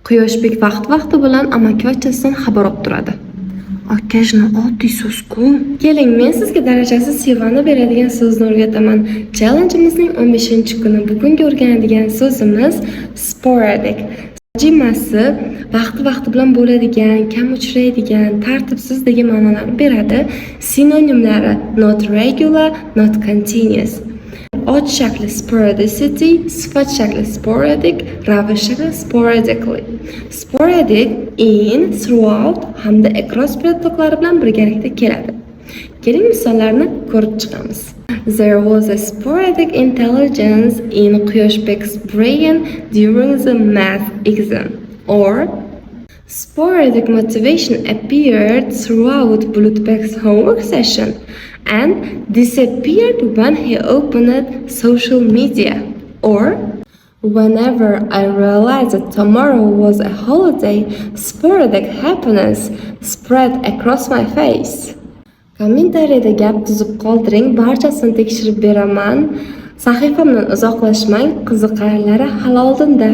Quyoshbek vaqti bilan amakivachchasidan xabar olib turadi. Akajni oddiy so'z-ku. Keling, men sizga darajasi Sevani beradigan so'zni o'rgataman. Challenge'imizning 15-kuni. Bugungi o'rganadigan so'zimiz sporadic. Tarjimasi vaqti bilan bo'ladigan, kam uchraydigan, tartibsiz degan ma'nolarni beradi. Sinonimlari not regular, not continuous. Od shakli sporadicity, sifat shakli sporadic, ravish shakli sporadically. Sporadic in, throughout hamda across predloklari bilan birgalikda keladi. Keling misollarni ko'rib chiqamiz. There was a sporadic intelligence in Quyoshbek's brain during the math exam. Or sporadic motivation appeared throughout Bulutbek's homework session and disappeared when he opened social media. Or whenever I realized that tomorrow was a holiday, sporadic happiness spread across my face. Kommentariyada gap tuzib qoldiring, barchasini tekshirib beraman. Sahifamdan uzoqlashmang, qiziqarlari hali oldinda.